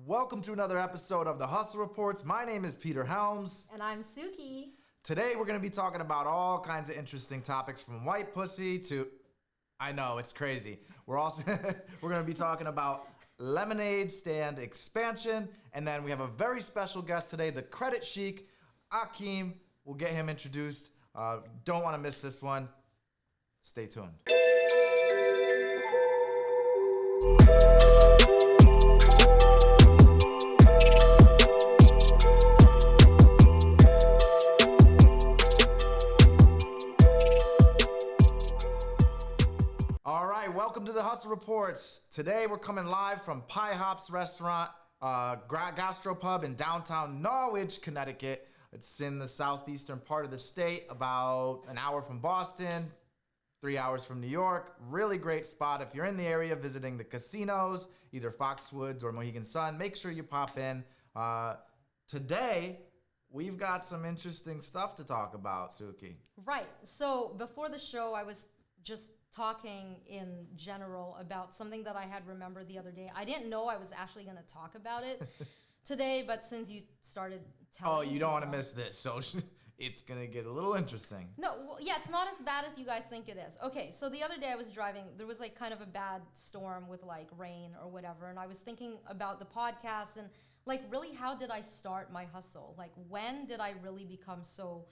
Welcome to another episode of the Hustle Reports. My name is Peter Helms. And I'm Suki. Today we're going to be talking about all kinds of interesting topics from white pussy to... I know, it's crazy. We're going to be talking about lemonade stand expansion. And then we have a very special guest today, the Credit Sheik, Akeem. We'll get him introduced. Don't want to miss this one. Stay tuned. All right, welcome to the Hustle Reports. Today we're coming live from Pie Hops Restaurant, Gastropub in downtown Norwich, Connecticut. It's in the southeastern part of the state, about an hour from Boston, 3 hours from New York. Really great spot. If you're in the area visiting the casinos, either Foxwoods or Mohegan Sun, make sure you pop in. Today, we've got some interesting stuff to talk about, Suki. Right. So before the show, I was just talking in general about something that I had remembered the other day. I didn't know I was actually going to talk about it today, but since you started telling me... Oh, you don't want to miss this, so it's going to get a little interesting. No, well, yeah, it's not as bad as you guys think it is. Okay, so the other day I was driving. There was like kind of a bad storm with like rain or whatever, and I was thinking about the podcast and like really how did I start my hustle? Like when did I really become so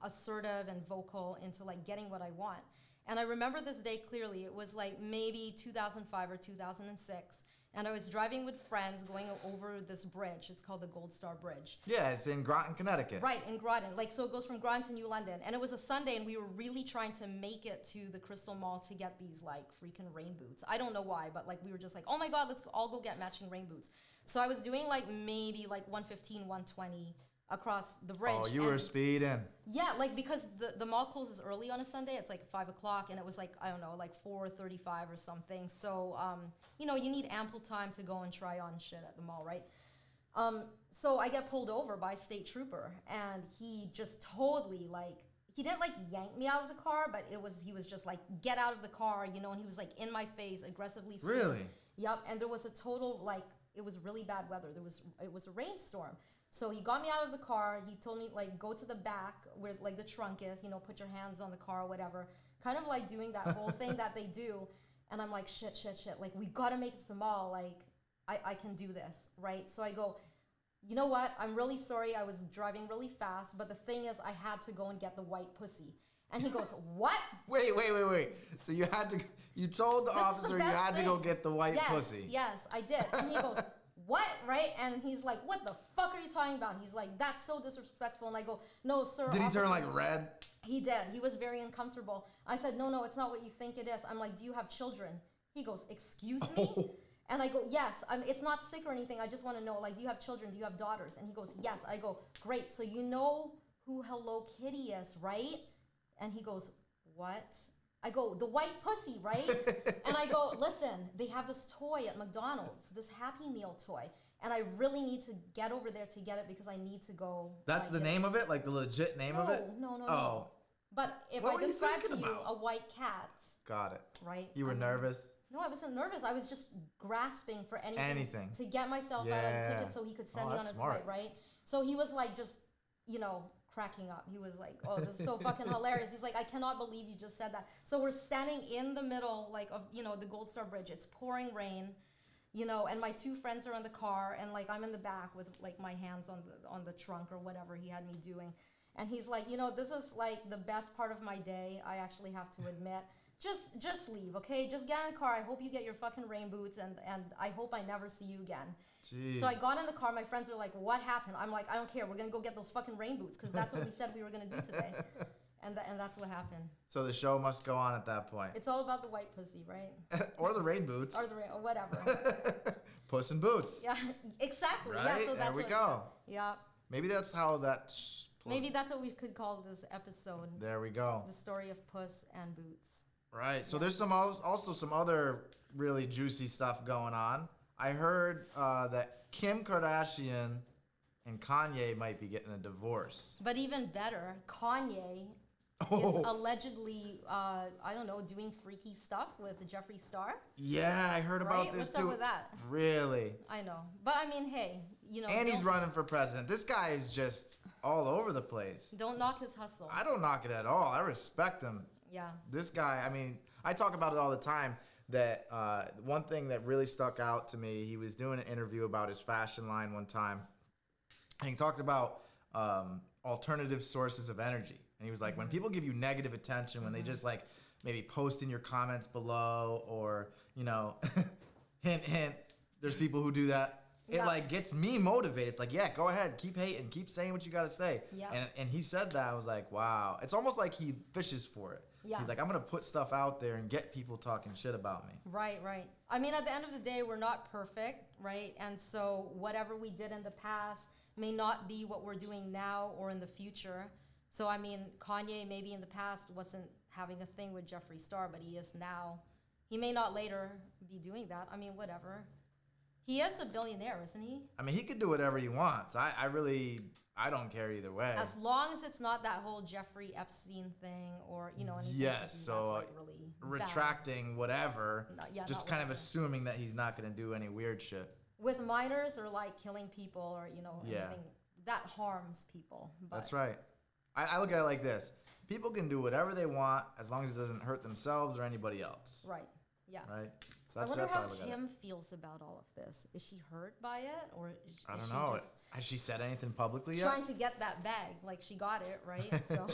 assertive and vocal into like getting what I want? And I remember this day clearly. It was like maybe 2005 or 2006. And I was driving with friends going over this bridge. It's called the Gold Star Bridge. Yeah, it's in Groton, Connecticut. Right, in Groton. Like, so it goes from Groton to New London. And it was a Sunday, and we were really trying to make it to the Crystal Mall to get these, like, freaking rain boots. I don't know why, but, like, we were just like, oh, my God, let's all go get matching rain boots. So I was doing, like, maybe, like, 115, 120 across the bridge. Oh, you were speeding. Yeah, like because the mall closes early on a Sunday. It's like 5 o'clock, and it was like, I don't know, like 4:35 or something. So, you know, you need ample time to go and try on shit at the mall, right? So I get pulled over by a state trooper, and he just totally like, he didn't like yank me out of the car, but he was just like, get out of the car, you know, and he was like in my face, aggressively screaming. Really? Yep, and there was a total, like, it was really bad weather. It was a rainstorm. So he got me out of the car. He told me, like, go to the back where, like, the trunk is, you know, put your hands on the car or whatever. Kind of like doing that whole thing that they do. And I'm like, shit. Like, we got to make it to the mall. Like, I can do this, right? So I go, you know what? I'm really sorry. I was driving really fast. But the thing is, I had to go and get the white pussy. And he goes, what? Wait. So you told the officer you had to go get the white pussy. Yes, I did. And he goes, what, right? And he's like, what the fuck are you talking about? He's like, that's so disrespectful. And I go, no, sir. Did he turn like red? He did. He was very uncomfortable. I said, no, it's not what you think it is. I'm like, do you have children? He goes, excuse me? Oh. And I go, yes. It's not sick or anything. I just want to know, like, do you have children? Do you have daughters? And he goes, yes. I go, great. So you know who Hello Kitty is, right? And he goes, what? I go, the white pussy, right? And I go, listen, they have this toy at McDonald's, this Happy Meal toy. And I really need to get over there to get it because I need to go. That's the name of it? Like the legit name of it? No. Oh. But if What I were you describe to thinking you about? a white cat, Got it. right? You were nervous? No, I wasn't nervous. I was just grasping for anything. To get myself out of the ticket so he could send me on his flight, right? So he was like just, you know, cracking up. He was like, oh, this is so fucking hilarious. He's like, I cannot believe you just said that. So we're standing in the middle, like, of, you know, the Gold Star Bridge. It's pouring rain, you know, and my two friends are in the car, and like I'm in the back with like my hands on the trunk or whatever he had me doing. And he's like, you know, this is like the best part of my day, I actually have to admit. Just leave, okay? Just get in the car. I hope you get your fucking rain boots, and I hope I never see you again. Jeez. So I got in the car. My friends were like, what happened? I'm like, I don't care. We're going to go get those fucking rain boots because that's what we said we were going to do today. And that's what happened. So the show must go on at that point. It's all about the white pussy, right? Or the rain boots. Or whatever. Puss in Boots. Yeah, exactly. Right? Yeah, so that's there we go. Yeah. Maybe that's how that... Maybe that's what we could call this episode. There we go. The story of Puss and Boots. Right. So there's also some other really juicy stuff going on. I heard that Kim Kardashian and Kanye might be getting a divorce. But even better, Kanye is allegedly, I don't know, doing freaky stuff with Jeffree Star. Yeah, I heard about this too. What's up with that? Really? I know. But I mean, hey, you know. And he's running for president. This guy is just all over the place. Don't knock his hustle. I don't knock it at all. I respect him. Yeah. This guy, I mean, I talk about it all the time. That one thing that really stuck out to me, he was doing an interview about his fashion line one time. And he talked about alternative sources of energy. And he was like, when people give you negative attention, when they just like maybe post in your comments below or, you know, hint, hint, there's people who do that. It like gets me motivated. It's like, yeah, go ahead, keep hating, keep saying what you got to say. Yeah. And he said that. I was like, wow. It's almost like he fishes for it. Yeah. He's like, I'm going to put stuff out there and get people talking shit about me. Right, right. I mean, at the end of the day, we're not perfect, right? And so whatever we did in the past may not be what we're doing now or in the future. So, I mean, Kanye maybe in the past wasn't having a thing with Jeffree Star, but he is now. He may not later be doing that. I mean, whatever. He is a billionaire, isn't he? I mean, he could do whatever he wants. I don't care either way. As long as it's not that whole Jeffrey Epstein thing or, you know, anything. Yes, so that's like really retracting bad. Whatever, just kind of assuming that he's not going to do any weird shit. With minors or like killing people or, you know, anything that harms people. But that's right. I look at it like this. People can do whatever they want as long as it doesn't hurt themselves or anybody else. Right, yeah. Right? So I wonder how Kim feels about all of this. Is she hurt by it, or I don't know. Has she said anything publicly yet? Trying to get that bag, like she got it, right? So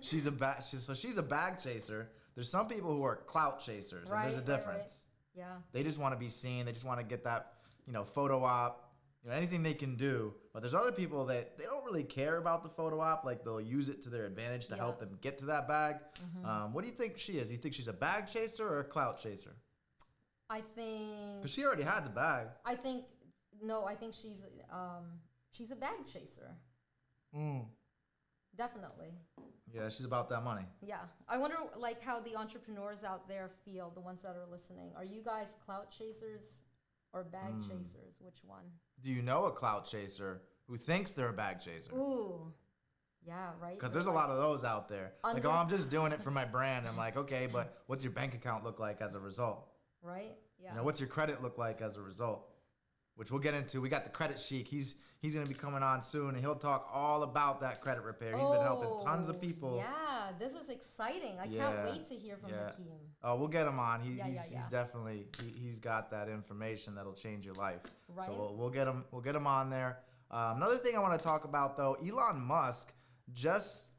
she's a bag chaser. There's some people who are clout chasers, and there's a difference. Right. Yeah. They just want to be seen. They just want to get that, you know, photo op. You know, anything they can do. But there's other people that they don't really care about the photo op. Like they'll use it to their advantage to help them get to that bag. Mm-hmm. What do you think she is? Do you think she's a bag chaser or a clout chaser? I think. Because she already had the bag. I think she's a bag chaser. Definitely. Yeah, she's about that money. Yeah. I wonder like how the entrepreneurs out there feel, the ones that are listening. Are you guys clout chasers or bag chasers? Which one? Do you know a clout chaser who thinks they're a bag chaser? Ooh. Yeah, right. Because there's a lot of those out there. Like, oh, I'm just doing it for my brand. I'm like, okay, but what's your bank account look like as a result? Right? Yeah. You know, what's your credit look like as a result? Which we'll get into. We got the credit chic. He's going to be coming on soon, and he'll talk all about that credit repair. He's been helping tons of people. Yeah, this is exciting. I can't wait to hear from Akeem. Oh, we'll get him on. He's definitely he's got that information that'll change your life. Right. So we'll get him on there. Another thing I want to talk about though, Elon Musk just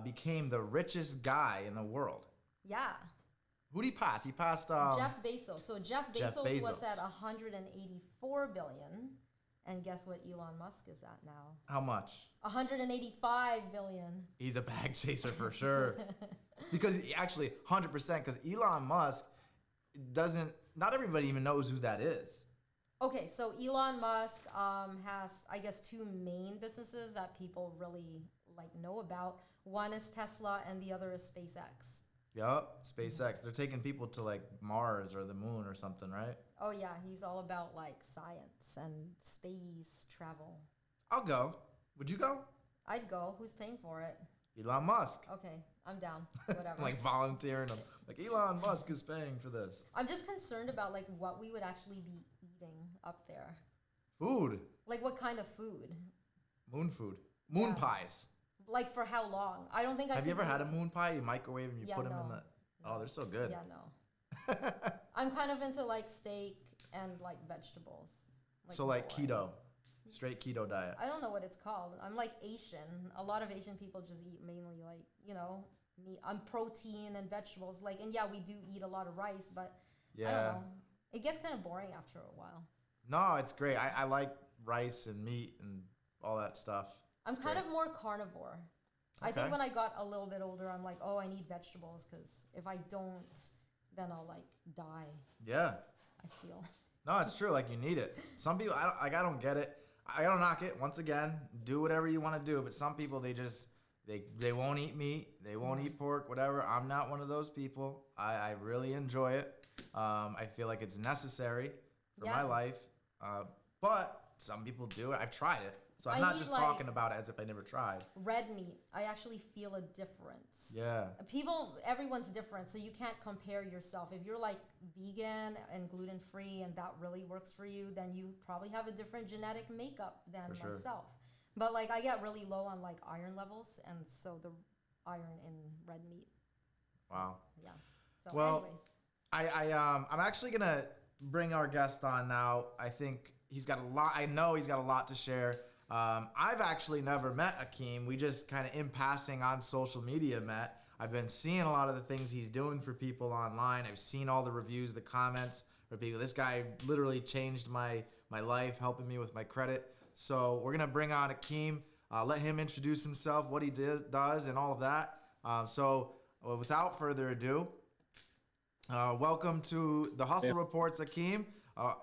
became the richest guy in the world. Yeah. Who did he pass? He passed Jeff Bezos. So Jeff Bezos was at 184 billion. And guess what Elon Musk is at now? How much? 185 billion. He's a bag chaser for sure. Because actually, 100%, because Elon Musk not everybody even knows who that is. Okay, so Elon Musk has, I guess, two main businesses that people really like know about. One is Tesla and the other is SpaceX. Yup, SpaceX. They're taking people to like Mars or the moon or something, right? Oh yeah, he's all about like science and space travel. I'll go. Would you go? I'd go. Who's paying for it? Elon Musk. Okay, I'm down. Whatever. I'm like volunteering. Like Elon Musk is paying for this. I'm just concerned about like what we would actually be eating up there. Food. Like what kind of food? Moon food. Moon pies. Like for how long? I don't think I. Have you ever had a moon pie? You microwave and you put them in the. No. Oh, they're so good. Yeah, no. I'm kind of into like steak and like vegetables. So like keto, straight keto diet. I don't know what it's called. I'm like Asian. A lot of Asian people just eat mainly like, you know, meat. I'm protein and vegetables. Like, and yeah, we do eat a lot of rice, but I don't know. It gets kind of boring after a while. No, it's great. I like rice and meat and all that stuff. I'm kind of more carnivore. Okay. I think when I got a little bit older, I'm like, oh, I need vegetables because if I don't, then I'll like die. Yeah. I feel. No, it's true. Like you need it. Some people, I don't get it. I don't knock it. Once again, do whatever you want to do. But some people, they won't eat meat. They won't eat pork, whatever. I'm not one of those people. I really enjoy it. I feel like it's necessary for my life. But some people do it. I've tried it. So I'm I not need, just like, talking about it as if I never tried. red meat. I actually feel a difference. Yeah. Everyone's different, so you can't compare yourself. If you're like vegan and gluten free and that really works for you, then you probably have a different genetic makeup than myself. But like I get really low on like iron levels, and so the iron in red meat. Wow. Yeah. So anyways. I'm actually gonna bring our guest on now. I think he's got a lot. I know he's got a lot to share. I've actually never met Akeem. We just kind of in passing on social media met. I've been seeing a lot of the things he's doing for people online. I've seen all the reviews, the comments for people. This guy literally changed my life, helping me with my credit. So we're gonna bring on Akeem, let him introduce himself, what he does, and all of that. Without further ado, welcome to the Hustle Reports, Akeem,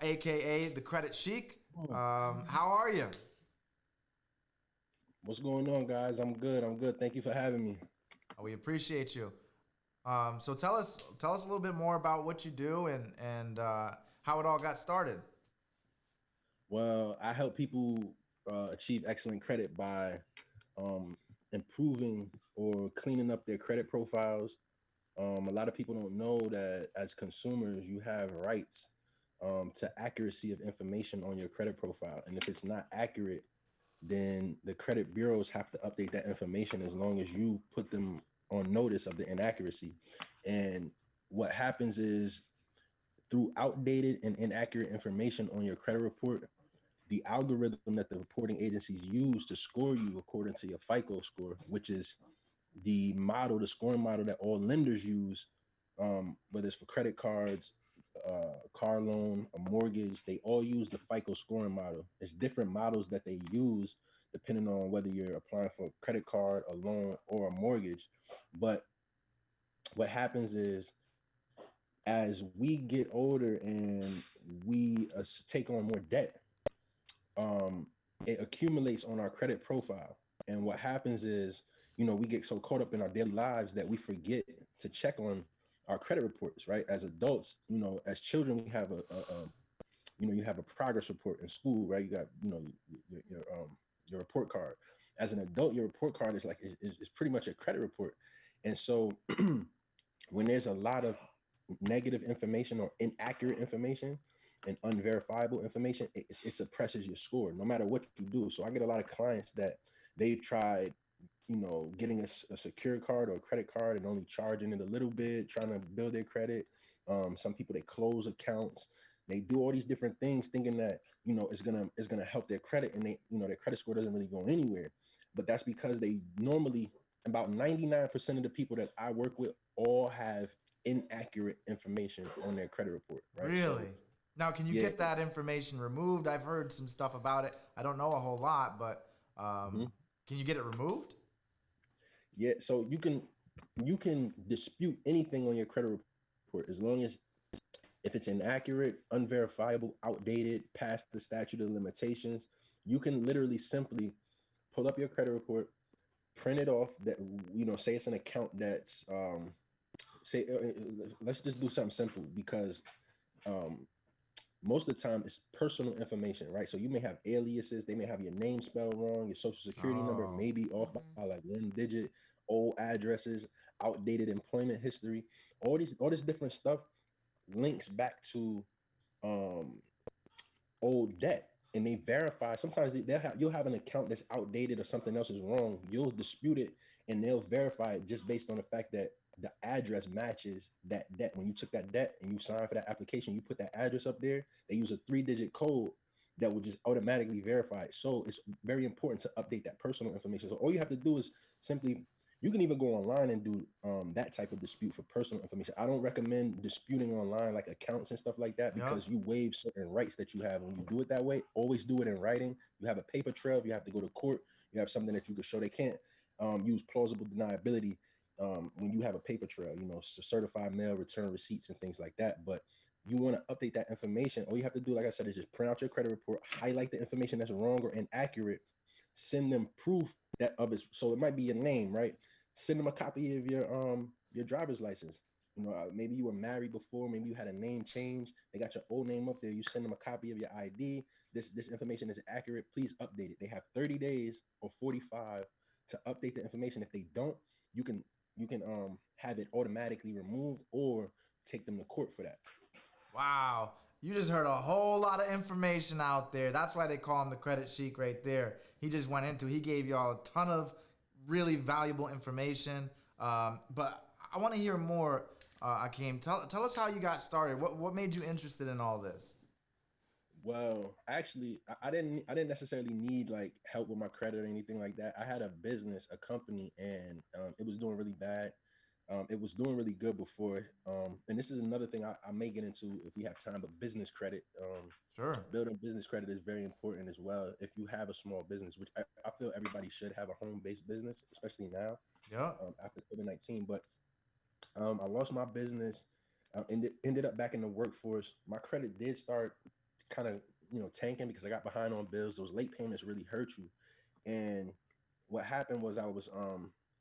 aka the Credit Sheik. How are you? What's going on, guys? I'm good. Thank you for having me. We appreciate you. So tell us a little bit more about what you do and how it all got started. Well, I help people achieve excellent credit by improving or cleaning up their credit profiles. A lot of people don't know that as consumers, you have rights to accuracy of information on your credit profile. And if it's not accurate, then the credit bureaus have to update that information as long as you put them on notice of the inaccuracy. And what happens is through outdated and inaccurate information on your credit report, the algorithm that the reporting agencies use to score you according to your FICO score, which is the scoring model that all lenders use, whether it's for credit cards, car loan, a mortgage, they all use the FICO scoring model. It's different models that they use depending on whether you're applying for a credit card, a loan, or a mortgage. But what happens is as we get older and we take on more debt, it accumulates on our credit profile. And what happens is, we get so caught up in our daily lives that we forget to check on our credit reports, right? As adults, as children, we have you have a progress report in school, right? You got, your report card. As an adult, your report card is pretty much a credit report. And so when there's a lot of negative information or inaccurate information and unverifiable information, it suppresses your score no matter what you do. So I get a lot of clients that they've tried, getting a secure card or a credit card and only charging it a little bit, trying to build their credit. Some people, they close accounts, they do all these different things thinking that, it's gonna help their credit, and their credit score doesn't really go anywhere. But that's because they normally, about 99% of the people that I work with all have inaccurate information on their credit report, right? Really? So, now, can you get that information removed? I've heard some stuff about it. I don't know a whole lot, but can you get it removed? Yeah, so you can dispute anything on your credit report as long as if it's inaccurate, unverifiable, outdated, past the statute of limitations. You can literally simply pull up your credit report, print it off. That say it's an account that's let's just do something simple because most of the time it's personal information, right? So you may have aliases, they may have your name spelled wrong, your social security number may be off by like one digit, old addresses, outdated employment history, all this different stuff links back to old debt. And they verify, sometimes you'll have an account that's outdated or something else is wrong, you'll dispute it and they'll verify it just based on the fact that the address matches that debt. When you took that debt and you signed for that application, you put that address up there, they use a 3-digit code that will just automatically verify it. So it's very important to update that personal information. So all you have to do is simply, you can even go online and do that type of dispute for personal information. I don't recommend disputing online like accounts and stuff like that because you waive certain rights that you have when you do it that way. Always do it in writing. You have a paper trail. If you have to go to court, you have something that you can show. They can't use plausible deniability when you have a paper trail, certified mail return receipts and things like that. But you want to update that information. All you have to do, like I said, is just print out your credit report, highlight the information that's wrong or inaccurate, send them proof that of it. So it might be your name, right? Send them a copy of your driver's license. maybe you were married before, maybe you had a name change. They got your old name up there. You send them a copy of your ID. This information is accurate. Please update it. They have 30 days or 45 to update the information. If they don't, you can have it automatically removed or take them to court for that. Wow. You just heard a whole lot of information out there. That's why they call him the credit sheik right there. He just went into, he gave y'all a ton of really valuable information. But I want to hear more, Akeem. Tell us how you got started. What made you interested in all this? Well, actually, I didn't necessarily need like help with my credit or anything like that. I had a business, a company, and it was doing really bad. It was doing really good before. And this is another thing I may get into if we have time, but business credit. Sure. Building business credit is very important as well. If you have a small business, which I feel everybody should have a home-based business, especially now, after COVID-19. But I lost my business, ended up back in the workforce. My credit did start kind of, tanking because I got behind on bills. Those late payments really hurt you. And what happened was I was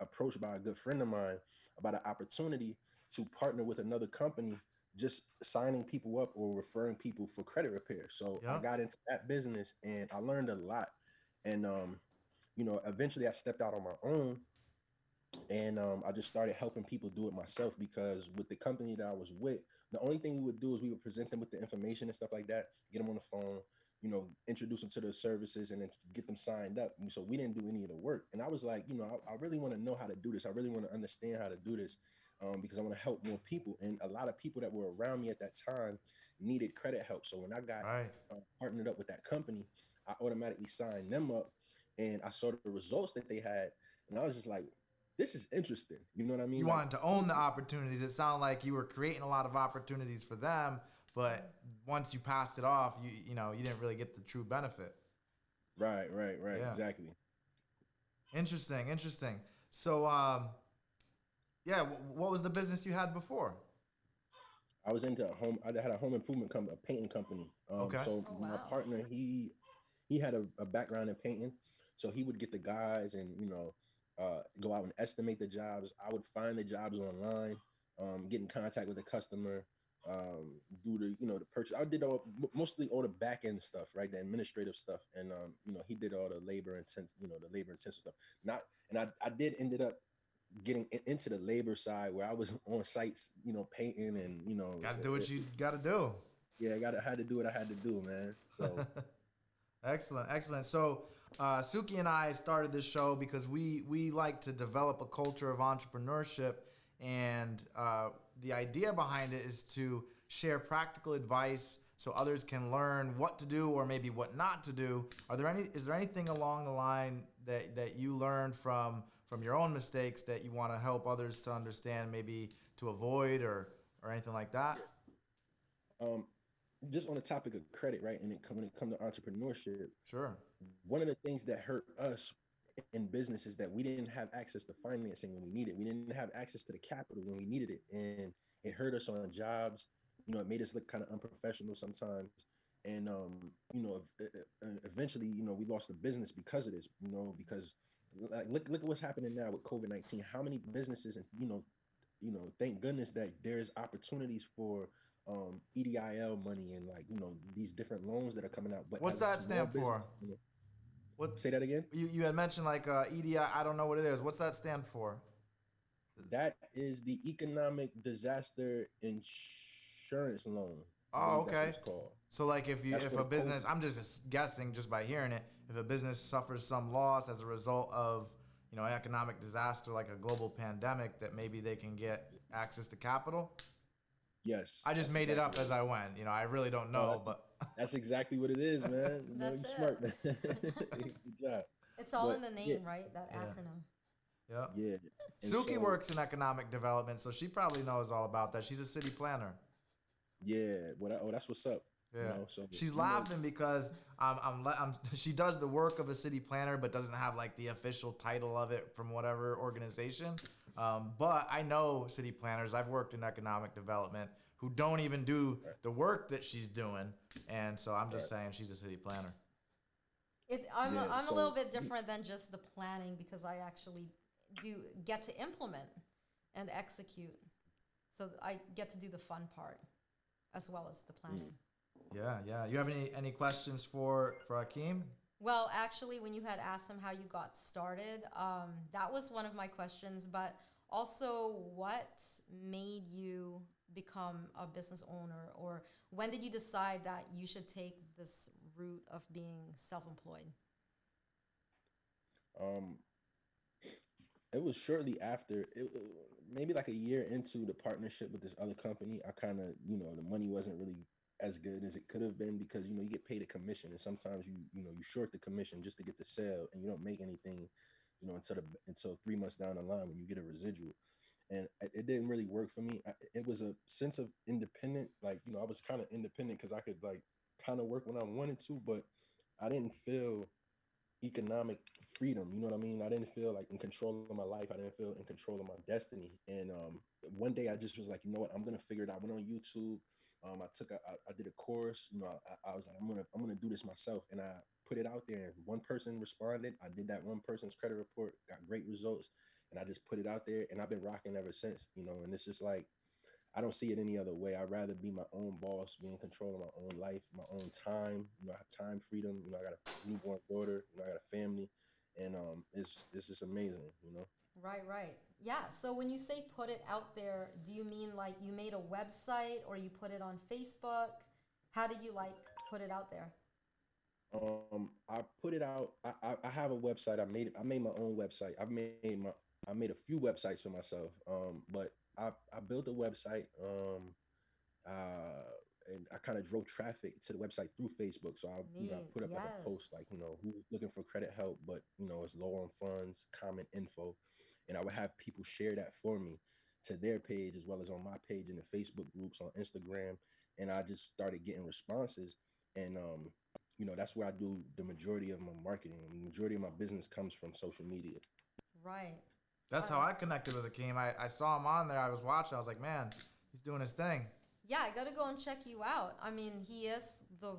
approached by a good friend of mine about an opportunity to partner with another company, just signing people up or referring people for credit repair. So I got into that business and I learned a lot. And, eventually I stepped out on my own and I just started helping people do it myself, because with the company that I was with, the only thing we would do is we would present them with the information and stuff like that, get them on the phone, introduce them to the services and then get them signed up. And so we didn't do any of the work. And I was like, I really want to know how to do this. I really want to understand how to do this because I want to help more people. And a lot of people that were around me at that time needed credit help. So when I got partnered up with that company, I automatically signed them up and I saw the results that they had. And I was just like, this is interesting. You know what I mean? You wanted to own the opportunities. It sounded like you were creating a lot of opportunities for them, but once you passed it off, you didn't really get the true benefit. Right. Yeah. Exactly. Interesting. So, what was the business you had before? I was into I had a home improvement company, a painting company. So my partner, he had a background in painting, so he would get the guys and go out and estimate the jobs. I would find the jobs online, get in contact with the customer, do the purchase. I did mostly all the back end stuff, right? The administrative stuff. And, he did all the labor intensive stuff. I did ended up getting into the labor side where I was on sites, painting and, Got to do what you got to do. Yeah, I had to do what I had to do, man. So. Excellent. So Suki and I started this show because we like to develop a culture of entrepreneurship, and the idea behind it is to share practical advice so others can learn what to do or maybe what not to do. Is there anything along the line that you learned from your own mistakes that you want to help others to understand, maybe to avoid or anything like that? Just on the topic of credit, right? And when it comes to entrepreneurship, sure. One of the things that hurt us in business is that we didn't have access to financing when we needed it. We didn't have access to the capital when we needed it. And it hurt us on jobs. It made us look kind of unprofessional sometimes. And, eventually, we lost the business because of this, because like, look at what's happening now with COVID-19. How many businesses and, thank goodness that there's opportunities for EDIL money and these different loans that are coming out. But what's that stand for? What? Say that again. You had mentioned EDI. I don't know what it is. What's that stand for? That is the Economic Disaster Insurance Loan. Oh, okay. That's what it's called. So if a business, I'm just guessing just by hearing it, if a business suffers some loss as a result of economic disaster like a global pandemic, that maybe they can get access to capital. Yes. I just made it up as I went. I really don't know, but that's exactly what it is, man. You're smart, man. Good job. It's all in the name, right? That acronym. Yeah. Yeah. Suki works in economic development, so she probably knows all about that. She's a city planner. Yeah. That's what's up. Yeah. She's laughing because she does the work of a city planner, but doesn't have the official title of it from whatever organization. But I know city planners. I've worked in economic development who don't even do the work that she's doing, and so I'm just saying she's a city planner. I'm a little bit different than just the planning because I actually do get to implement and execute. So I get to do the fun part as well as the planning. Yeah. You have any questions for Akeem? Well, actually, when you had asked him how you got started, that was one of my questions. But also, what made you become a business owner, or when did you decide that you should take this route of being self-employed? It was shortly after, maybe like a year into the partnership with this other company. I kind of, the money wasn't really as good as it could have been because, you get paid a commission, and sometimes you short the commission just to get the sale, and you don't make anything, until 3 months down the line when you get a residual. And it didn't really work for me. It was a sense of independent, like, I was kind of independent because I could like kind of work when I wanted to, but I didn't feel economic freedom. You know what I mean? I didn't feel like in control of my life. I didn't feel in control of my destiny. And one day I just was like, you know what? I'm gonna figure it out. I went on YouTube. I did a course. I was like, I'm gonna do this myself, and I put it out there. And one person responded. I did that one person's credit report, got great results, and I just put it out there, and I've been rocking ever since. And it's just like, I don't see it any other way. I'd rather be my own boss, be in control of my own life, my own time. I have time freedom. I got a newborn daughter. I got a family, and it's just amazing. Right. Yeah. So when you say put it out there, do you mean like you made a website or you put it on Facebook? How did you like put it out there? I put it out. I have a website. I made my own website. I made a few websites for myself. But I built a website. And I kind of drove traffic to the website through Facebook. So I put up like a post like, who's looking for credit help, but it's low on funds, common info. And I would have people share that for me to their page as well as on my page in the Facebook groups on Instagram. And I just started getting responses. And that's where I do the majority of my marketing. The majority of my business comes from social media. Right. That's how I connected with Akeem. I saw him on there. I was watching. I was like, man, he's doing his thing. Yeah, I got to go and check you out. I mean, he is the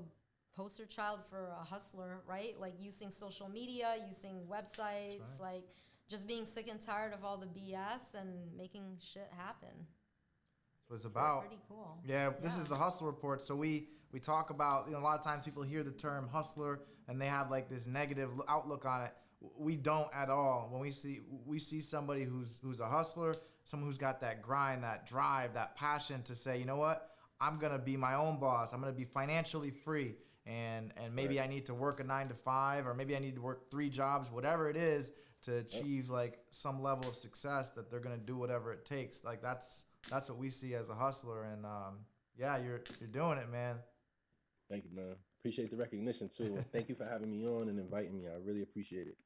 poster child for a hustler, right? Like using social media, using websites, like just being sick and tired of all the BS and making shit happen. That's what it's about. Pretty cool. Yeah, this is the Hustle Report. So we talk about, a lot of times people hear the term hustler and they have like this negative outlook on it. We don't at all. When we see somebody who's a hustler, someone who's got that grind, that drive, that passion to say, you know what, I'm gonna be my own boss. I'm gonna be financially free, and maybe I need to work a 9 to 5, or maybe I need to work 3 jobs, whatever it is, to achieve like some level of success. That they're gonna do whatever it takes. Like that's what we see as a hustler, and yeah, you're doing it, man. Thank you, man. Appreciate the recognition too. Thank you for having me on and inviting me. I really appreciate it.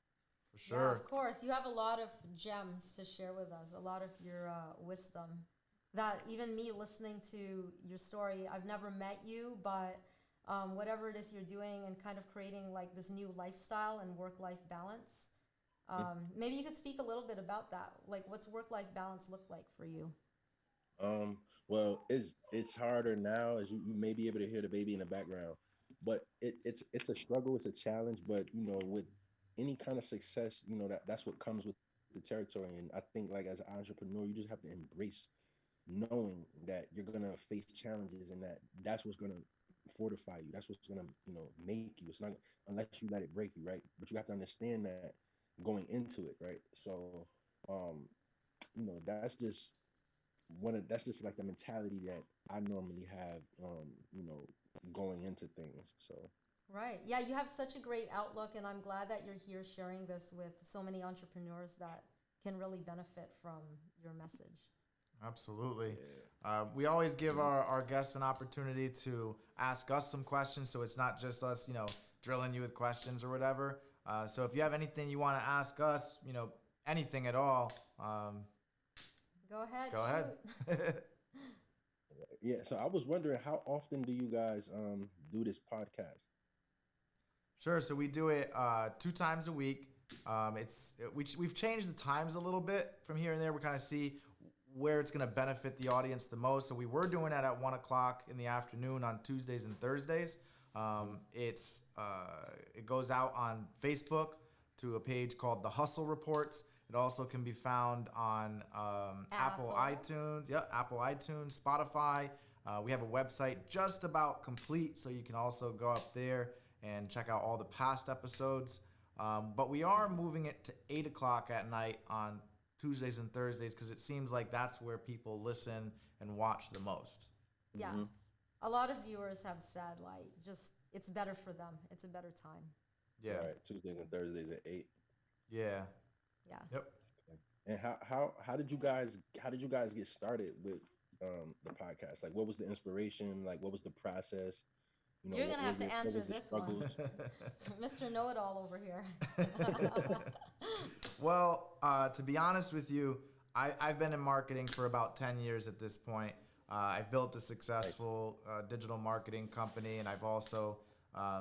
For sure. Yeah, of course. You have a lot of gems to share with us, a lot of your wisdom that even me listening to your story, I've never met you, but whatever it is you're doing and kind of creating like this new lifestyle and work-life balance, maybe you could speak a little bit about that. Like, what's work-life balance look like for you? Well, it's harder now, as you may be able to hear the baby in the background, but it's a struggle, it's a challenge, but with any kind of success, that's what comes with the territory. And I think like as an entrepreneur, you just have to embrace knowing that you're gonna face challenges, and that's what's gonna fortify you. That's what's gonna make you. It's not unless you let it break you, right? But you have to understand that going into it, right? So, that's just that's just like the mentality that I normally have, going into things. So. Right. Yeah, you have such a great outlook, and I'm glad that you're here sharing this with so many entrepreneurs that can really benefit from your message. Absolutely. We always give our guests an opportunity to ask us some questions, so it's not just us, drilling you with questions or whatever. So if you have anything you want to ask us, anything at all, go ahead. Go ahead. Yeah. So I was wondering, how often do you guys do this podcast? Sure. So we do it 2 times a week. We've changed the times a little bit from here and there. We kind of see where it's going to benefit the audience the most. So we were doing that at 1 o'clock in the afternoon on Tuesdays and Thursdays. It goes out on Facebook to a page called The Hustle Reports. It also can be found on Apple iTunes. Yep, Apple iTunes, Spotify. We have a website just about complete, so you can also go up there and check out all the past episodes. But we are moving it to 8 o'clock at night on Tuesdays and Thursdays because it seems like that's where people listen and watch the most. Yeah. Mm-hmm. A lot of viewers have said, like, just it's better for them. It's a better time. Yeah. Right. Tuesdays and Thursdays at 8. Yeah. Yeah. Yep. And how did you guys get started with the podcast? Like, what was the inspiration? Like, what was the process? You know, you're gonna have to answer this one, Mr. Know-It-All over here. Well, to be honest with you, I've been in marketing for about 10 years at this point. I've built a successful digital marketing company, and I've also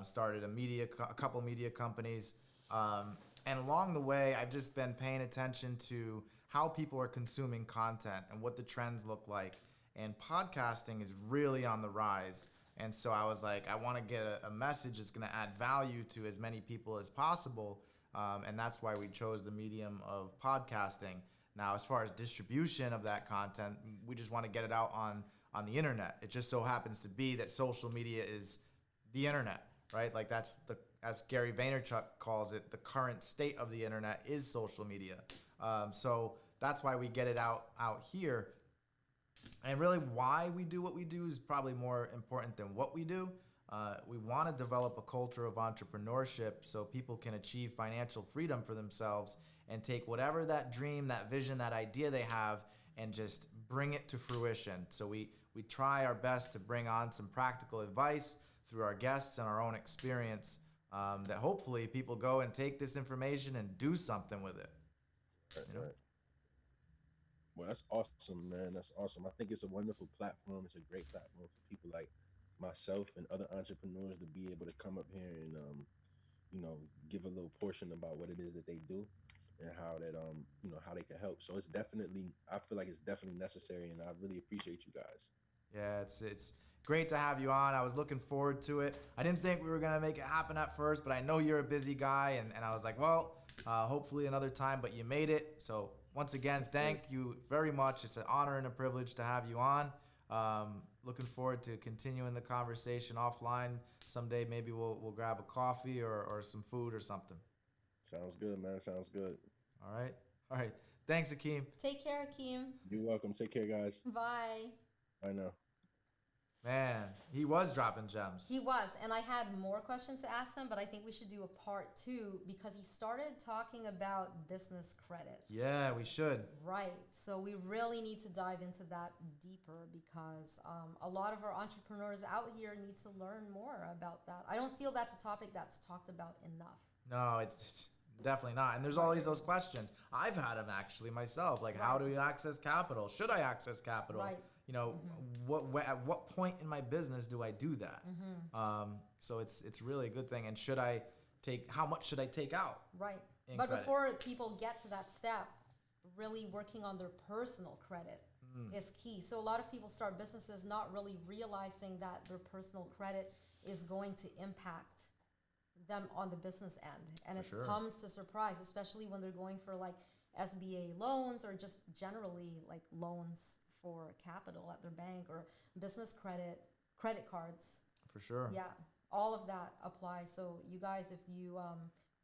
started a couple media companies. And along the way, I've just been paying attention to how people are consuming content and what the trends look like. And podcasting is really on the rise. And so I was like, I want to get a message that's going to add value to as many people as possible. And that's why we chose the medium of podcasting. Now, as far as distribution of that content, we just want to get it out on the internet. It just so happens to be that social media is the internet, right? Like that's as Gary Vaynerchuk calls it, the current state of the internet is social media. So that's why we get it out here. And really why we do what we do is probably more important than what we do. We want to develop a culture of entrepreneurship so people can achieve financial freedom for themselves and take whatever that dream, that vision, that idea they have and just bring it to fruition. So we try our best to bring on some practical advice through our guests and our own experience that hopefully people go and take this information and do something with it. Right. Well, that's awesome, man. That's awesome. I think it's a wonderful platform. It's a great platform for people like myself and other entrepreneurs to be able to come up here and, give a little portion about what it is that they do and how that, how they can help. So I feel like it's definitely necessary, and I really appreciate you guys. Yeah, it's great to have you on. I was looking forward to it. I didn't think we were going to make it happen at first, but I know you're a busy guy, and I was like, well, hopefully another time, but you made it. So once again, thank you very much. It's an honor and a privilege to have you on. Looking forward to continuing the conversation offline. Someday maybe we'll grab a coffee or some food or something. Sounds good, man. Sounds good. All right. Thanks, Akeem. Take care, Akeem. You're welcome. Take care, guys. Bye. I know. Man, he was dropping gems. He was, and I had more questions to ask him, but I think we should do a part 2 because he started talking about business credits. Yeah, we should. Right, so we really need to dive into that deeper because a lot of our entrepreneurs out here need to learn more about that. I don't feel that's a topic that's talked about enough. No, it's definitely not. And there's always those questions. I've had them actually myself, like how do you access capital? Should I access capital? Right. At what point in my business do I do that? So it's really a good thing. And how much should I take out? Right. But credit? Before people get to that step, really working on their personal credit is key. So a lot of people start businesses not really realizing that their personal credit is going to impact them on the business end. And comes to surprise, especially when they're going for like SBA loans or just generally like loans for capital at their bank or business credit cards. For sure. Yeah, all of that applies. So you guys, if you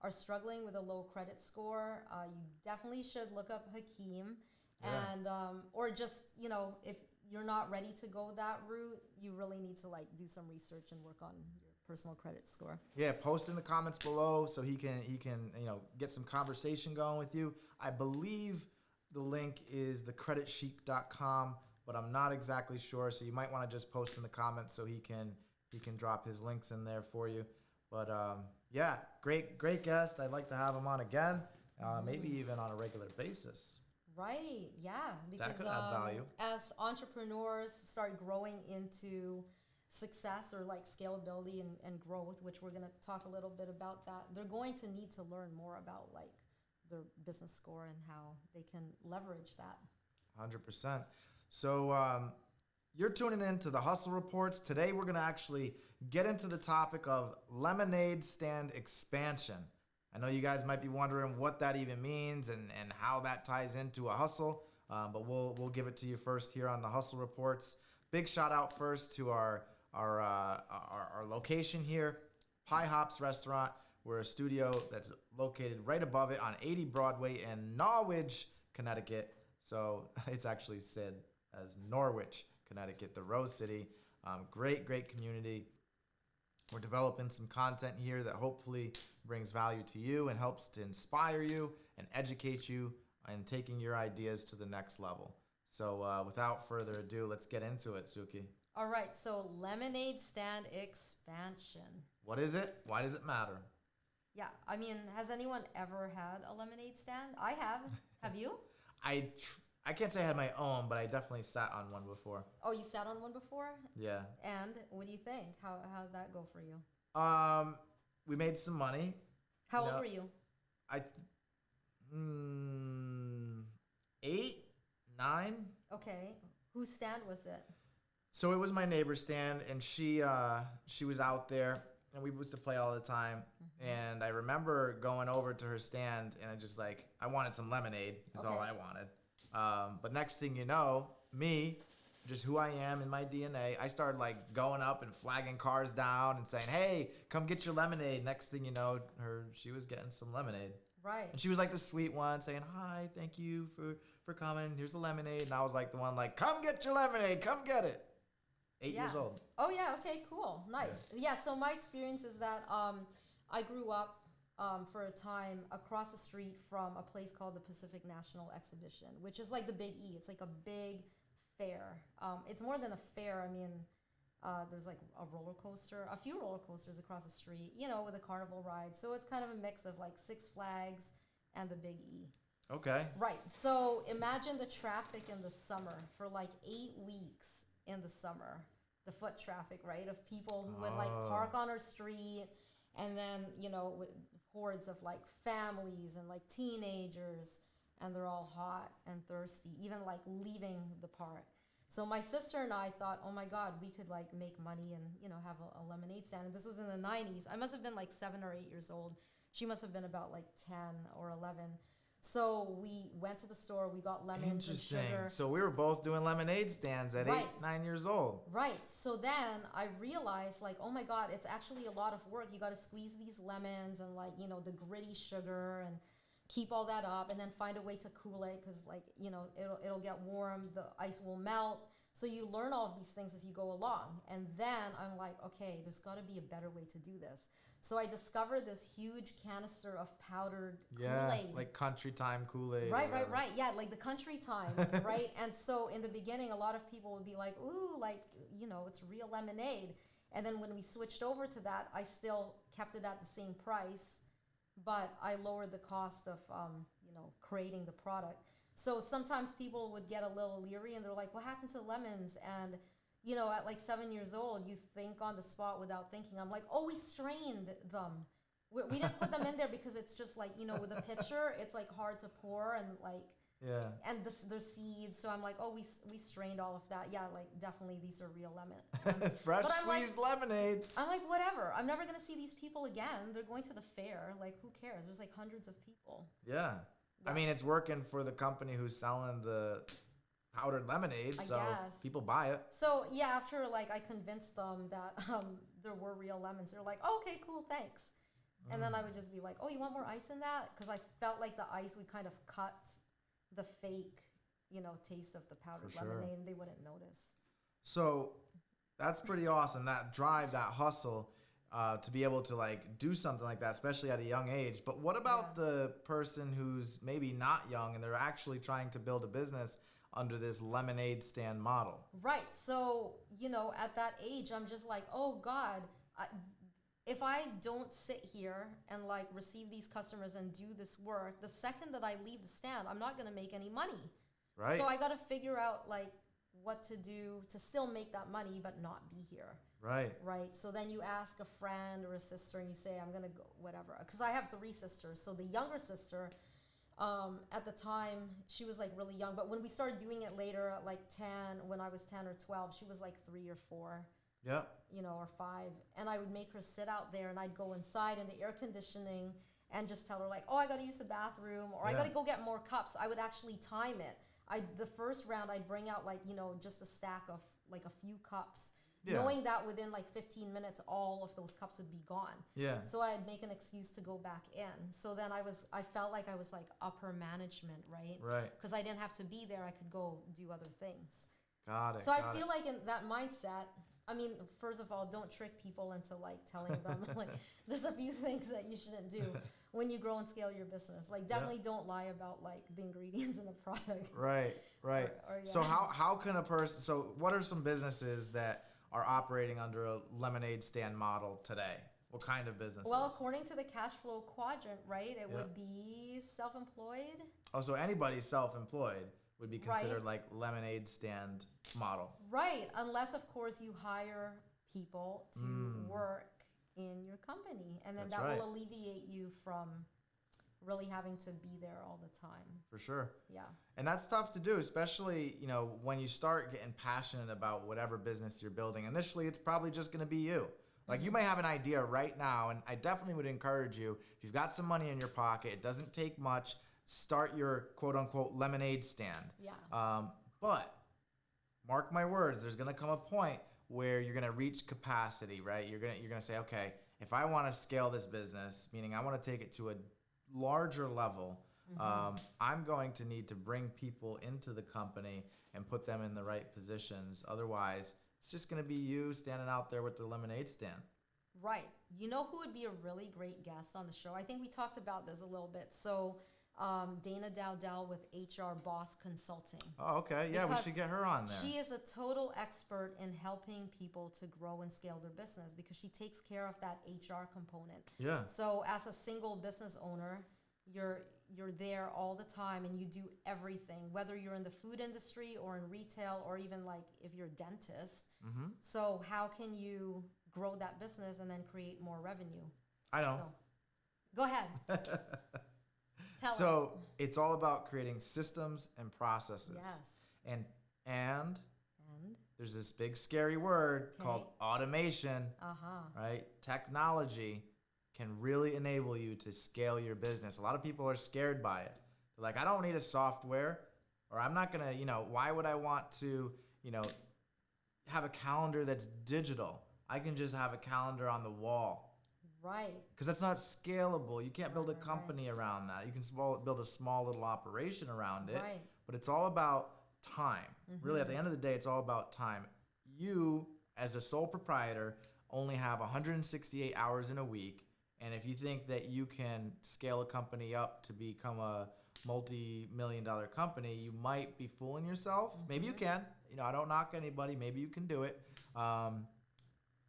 are struggling with a low credit score, you definitely should look up Akeem. And or just, if you're not ready to go that route, you really need to like do some research and work on your personal credit score. Yeah, post in the comments below so he can get some conversation going with you. I believe the link is thecreditchic.com, but I'm not exactly sure. So you might want to just post in the comments so he can drop his links in there for you. But great guest. I'd like to have him on again, maybe even on a regular basis. Right. Yeah. Because that could add value. As entrepreneurs start growing into success or like scalability and growth, which we're going to talk a little bit about that, they're going to need to learn more about like their business score and how they can leverage that. 100%. So you're tuning in to the Hustle Reports. Today we're going to actually get into the topic of lemonade stand expansion. I know you guys might be wondering what that even means and how that ties into a hustle, but we'll give it to you first here on the Hustle Reports. Big shout out first to our location here, Pie Hops Restaurant. We're a studio that's located right above it on 80 Broadway in Norwich, Connecticut. So it's actually said as Norwich, Connecticut, the Rose City. Great community. We're developing some content here that hopefully brings value to you and helps to inspire you and educate you and taking your ideas to the next level. So without further ado, let's get into it, Suki. All right, so lemonade stand expansion. What is it? Why does it matter? Yeah, I mean, has anyone ever had a lemonade stand? I have. Have you? I can't say I had my own, but I definitely sat on one before. Oh, you sat on one before? Yeah. And what do you think? How'd that go for you? We made some money. How old were you? 8, 9. Okay. Whose stand was it? So it was my neighbor's stand, and she was out there, and we used to play all the time. Mm-hmm. And I remember going over to her stand, and I wanted some lemonade is all I wanted. But next thing you know, me, just who I am in my DNA, I started going up and flagging cars down and saying, "Hey, come get your lemonade." Next thing you know, she was getting some lemonade. Right. And she was the sweet one saying, "Hi, thank you for coming. Here's the lemonade." And I was the one "Come get your lemonade. Come get it." 8 years old. Oh yeah. Okay. Cool. Nice. Yeah. So my experience is that I grew up for a time across the street from a place called the Pacific National Exhibition, which is the Big E. It's a big fair. It's more than a fair. I mean, there's a roller coaster, a few roller coasters across the street, with a carnival ride. So it's kind of a mix of Six Flags and the Big E. Okay. Right. So imagine the traffic in the summer for 8 weeks in the summer, the foot traffic, right? Of people who would park on our street, and then, with hordes of families and teenagers, and they're all hot and thirsty, even leaving the park. So my sister and I thought, oh my God, we could make money and, have a lemonade stand. And this was in the 90s. I must have been 7 or 8 years old. She must have been about 10 or 11. So we went to the store, we got lemons and sugar. So we were both doing lemonade stands at 8, 9 years old. Right. So then I realized oh my God, it's actually a lot of work. You got to squeeze these lemons and the gritty sugar and keep all that up, and then find a way to cool it because it'll get warm, the ice will melt. So you learn all of these things as you go along. And then I'm okay, there's got to be a better way to do this. So I discovered this huge canister of powdered Kool-Aid. Yeah, Country Time Kool-Aid. Right. Yeah, the Country Time, right? And so in the beginning, a lot of people would be ooh, it's real lemonade. And then when we switched over to that, I still kept it at the same price, but I lowered the cost of, creating the product. So sometimes people would get a little leery and they're what happened to the lemons? And, at 7 years old, you think on the spot without thinking. I'm oh, we strained them. We didn't put them in there because it's just with a pitcher, it's hard to pour and yeah. And there's seeds. So I'm oh, we strained all of that. Yeah, definitely these are real lemon. Fresh squeezed lemonade. I'm whatever. I'm never going to see these people again. They're going to the fair. Who cares? There's hundreds of people. Yeah. I mean, it's working for the company who's selling the powdered lemonade, so people buy it. So yeah, after I convinced them that there were real lemons, they're oh, okay, cool, thanks. And then I would just be oh, you want more ice in that? Because I felt the ice would kind of cut the fake, taste of the powdered lemonade, and they wouldn't notice. So that's pretty awesome. That drive, that hustle, to be able to do something like that, especially at a young age. But what about the person who's maybe not young and they're actually trying to build a business under this lemonade stand model? Right. So, at that age, I'm just oh God, if I don't sit here and receive these customers and do this work, the second that I leave the stand, I'm not going to make any money. Right. So I got to figure out what to do to still make that money, but not be here. Right. Right. So then you ask a friend or a sister and you say, I'm going to go, whatever. Because I have 3 sisters. So the younger sister, at the time, she was really young. But when we started doing it later at 10, when I was 10 or 12, she was 3 or 4. Yeah. Or 5. And I would make her sit out there and I'd go inside in the air conditioning and just tell her like, oh, I got to use the bathroom, or I got to go get more cups. I would actually time it. The first round, I'd bring out like, just a stack of like a few cups, knowing that within like 15 minutes, all of those cups would be gone. Yeah. So I'd make an excuse to go back in. So then I felt like I was like upper management, right? Right. Because I didn't have to be there. I could go do other things. Got it. So I feel like in that mindset, I mean, first of all, don't trick people into like telling them like there's a few things that you shouldn't do when you grow and scale your business. Like definitely don't lie about like the ingredients in a product. Right, right. So how can a person? So what are some businesses that are operating under a lemonade stand model today? What kind of businesses? Well, according to the cash flow quadrant, right, it would be self-employed. Oh, so anybody self-employed would be considered like lemonade stand model. Right, unless of course you hire people to work in your company, and then that will alleviate you from really having to be there all the time. For sure. Yeah. And that's tough to do, especially, when you start getting passionate about whatever business you're building. Initially, it's probably just going to be you. Like you may have an idea right now, and I definitely would encourage you, if you've got some money in your pocket, it doesn't take much, start your quote unquote lemonade stand. Yeah. But mark my words, there's going to come a point where you're going to reach capacity, right? You're going to say, okay, if I want to scale this business, meaning I want to take it to a larger level, I'm going to need to bring people into the company and put them in the right positions. Otherwise, it's just going to be you standing out there with the lemonade stand. Right. You know who would be a really great guest on the show? I think we talked about this a little bit. So Dana Dowdell with HR Boss Consulting. Oh, okay. Yeah, we should get her on there. She is a total expert in helping people to grow and scale their business because she takes care of that HR component. Yeah. So as a single business owner, you're there all the time and you do everything, whether you're in the food industry or in retail or even like if you're a dentist. Mm-hmm. So how can you grow that business and then create more revenue? I know. So, go ahead. So it's all about creating systems and processes. Yes. And there's this big scary word called automation. Right? Technology can really enable you to scale your business. A lot of people are scared by it. They're like, I don't need a software, or I'm not gonna, why would I want to, have a calendar that's digital? I can just have a calendar on the wall. Right. Because that's not scalable. You can't build a company around that. You can build a small little operation around it. Right. But it's all about time. Mm-hmm. Really, at the end of the day, it's all about time. You, as a sole proprietor, only have 168 hours in a week. And if you think that you can scale a company up to become a multi-million-dollar company, you might be fooling yourself. Mm-hmm. Maybe you can. I don't knock anybody. Maybe you can do it.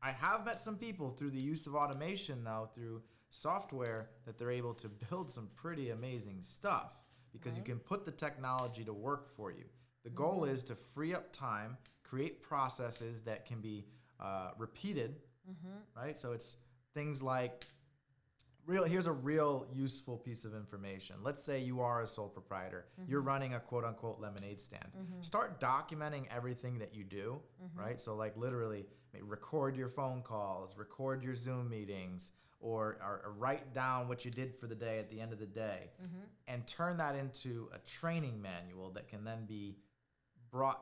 I have met some people through the use of automation, though, through software, that they're able to build some pretty amazing stuff because you can put the technology to work for you. The goal is to free up time, create processes that can be repeated, right? So it's things like, here's a real useful piece of information. Let's say you are a sole proprietor. You're running a quote-unquote lemonade stand. Start documenting everything that you do, right? So like literally record your phone calls, record your Zoom meetings, or write down what you did for the day at the end of the day, and turn that into a training manual that can then be brought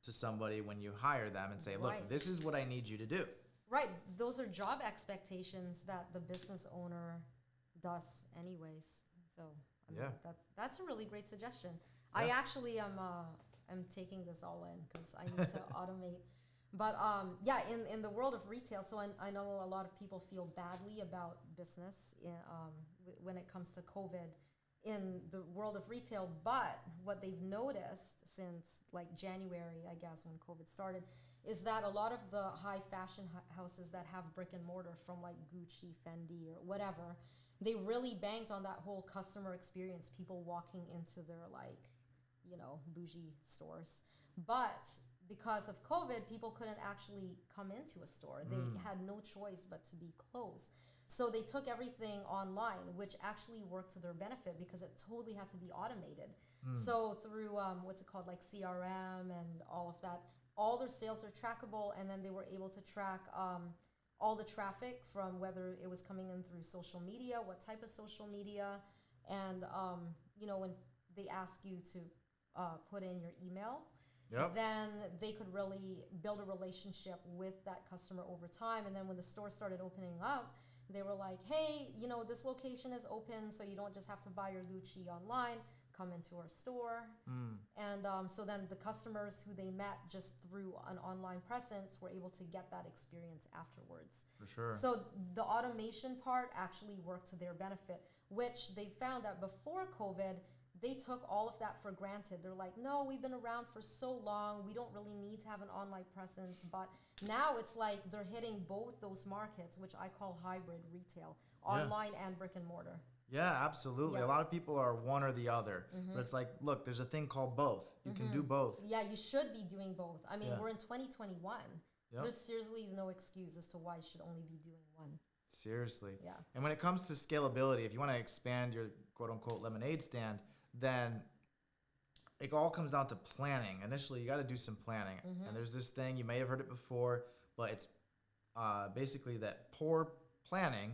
to somebody when you hire them and say, look, this is what I need you to do. Right. Those are job expectations that the business owner does anyways. So I mean, that's a really great suggestion. Yeah. I actually am taking this all in because I need to automate. But in the world of retail, so I know a lot of people feel badly about business when it comes to COVID in the world of retail. But what they've noticed since like January, I guess, when COVID started, is that a lot of the high fashion houses that have brick and mortar from like Gucci, Fendi, or whatever, they really banked on that whole customer experience, people walking into their like, bougie stores. But because of COVID, people couldn't actually come into a store. They had no choice but to be closed. So they took everything online, which actually worked to their benefit because it totally had to be automated. So through what's it called, like CRM and all of that, all their sales are trackable, and then they were able to track all the traffic from whether it was coming in through social media, what type of social media, and you know, when they ask you to put in your email, then they could really build a relationship with that customer over time. And then when the store started opening up, they were like, hey, you know, this location is open, so you don't just have to buy your Gucci online, come into our store. And so then the customers who they met just through an online presence were able to get that experience afterwards. For sure. So the automation part actually worked to their benefit, which they found that before COVID, they took all of that for granted. They're like, no, we've been around for so long, we don't really need to have an online presence. But now it's like they're hitting both those markets, which I call hybrid retail, online and brick and mortar. Yeah, absolutely. A lot of people are one or the other. But it's like, look, there's a thing called both. You can do both. Yeah, you should be doing both. I mean, we're in 2021. There seriously is no excuse as to why you should only be doing one. Seriously. Yeah. And when it comes to scalability, if you want to expand your quote-unquote lemonade stand, then it all comes down to planning. Initially, you got to do some planning. And there's this thing, you may have heard it before, but it's basically that poor planning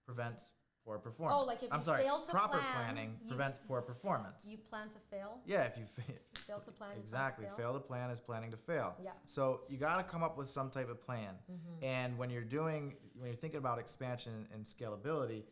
prevents poor performance. Oh, like if fail to proper plan, planning prevents poor performance. You plan to fail? Yeah, if you fail to plan, exactly. You plan to fail. Fail to plan is planning to fail. Yeah. So you got to come up with some type of plan. And when you're thinking about expansion and scalability,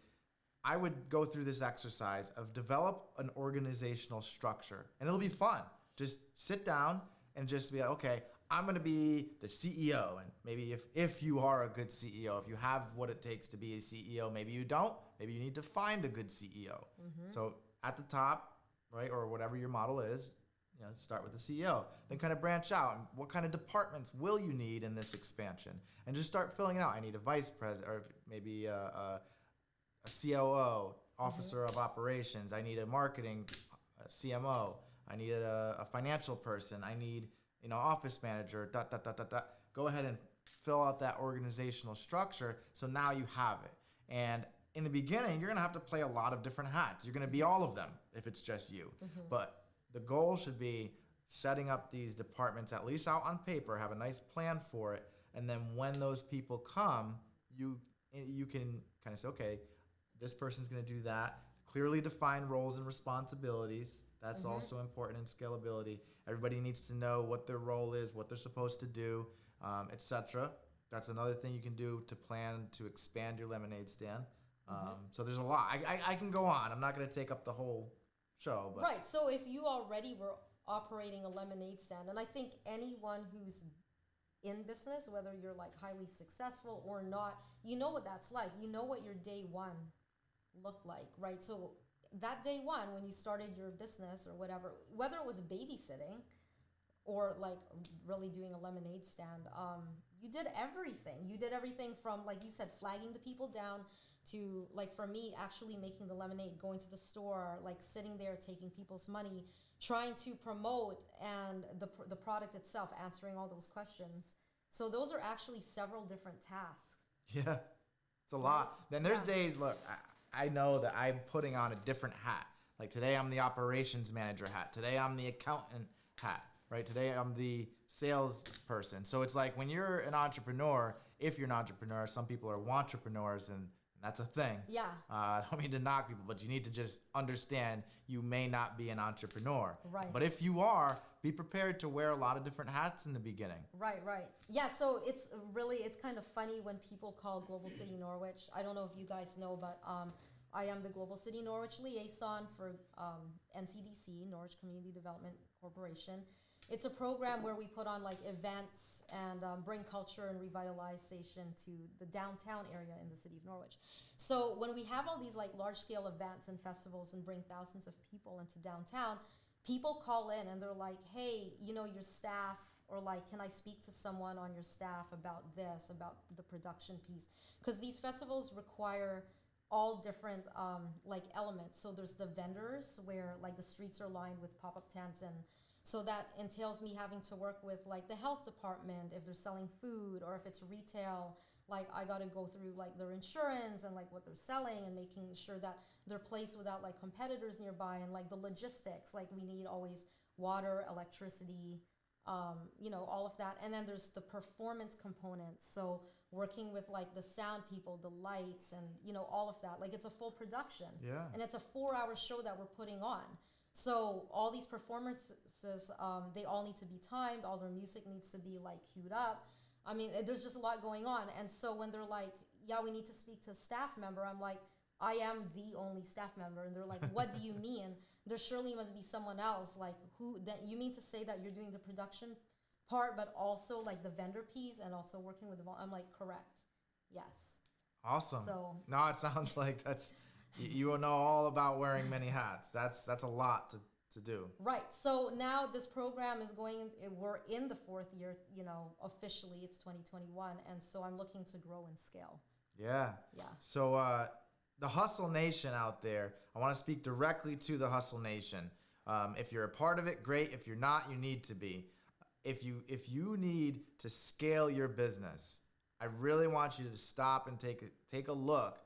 I would go through this exercise of develop an organizational structure, and it'll be fun. Just sit down and just be like, okay, I'm going to be the CEO. And maybe if you are a good CEO, if you have what it takes to be a CEO, maybe you don't. Maybe you need to find a good CEO. So at the top, right, or whatever your model is, you know, start with the CEO. Then kind of branch out. And what kind of departments will you need in this expansion? And just start filling it out. I need a vice president, or maybe a COO, officer of operations. I need a marketing CMO. I need a financial person. I need, you know, office manager, Go ahead and fill out that organizational structure. So now you have it. And in the beginning, you're going to have to play a lot of different hats. You're going to be all of them if it's just you. But the goal should be setting up these departments, at least out on paper, have a nice plan for it. And then when those people come, you can kind of say, okay, this person's going to do that. Clearly define roles and responsibilities. That's also important in scalability. Everybody needs to know what their role is, what they're supposed to do, etc. That's another thing you can do to plan to expand your lemonade stand. So there's a lot. I can go on. I'm not going to take up the whole show. But. Right. So if you already were operating a lemonade stand, and I think anyone who's in business, whether you're like highly successful or not, you know what that's like. You know what your day one looked like, right? So that day one, when you started your business or whatever, whether it was babysitting or like really doing a lemonade stand, you did everything. You did everything from, like you said, flagging the people down to, like, for me, actually making the lemonade, going to the store, like sitting there, taking people's money, trying to promote and the product itself, answering all those questions. So those are actually several different tasks. Yeah, it's a lot. Then there's days, look, I know that I'm putting on a different hat. Like today I'm the operations manager hat. Today I'm the accountant hat, right? Today I'm the salesperson. So it's like when you're an entrepreneur, if you're an entrepreneur, some people are wantrepreneurs, and that's a thing. Yeah. I don't mean to knock people, but you need to just understand you may not be an entrepreneur. Right. But if you are, be prepared to wear a lot of different hats in the beginning. Right. Yeah, so it's kind of funny when people call Global City Norwich. I don't know if you guys know, but I am the Global City Norwich liaison for NCDC, Norwich Community Development Corporation. It's a program where we put on like events and bring culture and revitalization to the downtown area in the city of Norwich. So when we have all these like large scale events and festivals and bring thousands of people into downtown, people call in and they're like, hey, you know, your staff, or like, can I speak to someone on your staff about this, about the production piece? Because these festivals require all different like elements. So there's the vendors where like the streets are lined with pop-up tents, and so that entails me having to work with like the health department if they're selling food, or if it's retail, like I got to go through like their insurance and like what they're selling and making sure that they're placed without like competitors nearby, and like the logistics, like we need always water, electricity, all of that. And then there's the performance components. So working with like the sound people, the lights, and all of that. Like it's a full production. Yeah. And it's a 4-hour show that we're putting on. So all these performances, they all need to be timed. All their music needs to be like queued up. I mean, there's just a lot going on. And so when they're like, yeah, we need to speak to a staff member, I'm like, I am the only staff member. And they're like, what do you mean? There surely must be someone else. Like, who? That you mean to say that you're doing the production part, but also like the vendor piece and also working with the I'm like, correct. Yes. Awesome. So no, it sounds like you will know all about wearing many hats. That's a lot to do. Right. So now this program is we're in the 4th year, officially it's 2021. And so I'm looking to grow and scale. Yeah. Yeah. So the Hustle Nation out there, I want to speak directly to the Hustle Nation. If you're a part of it, great. If you're not, you need to be. If you need to scale your business, I really want you to stop and take a look.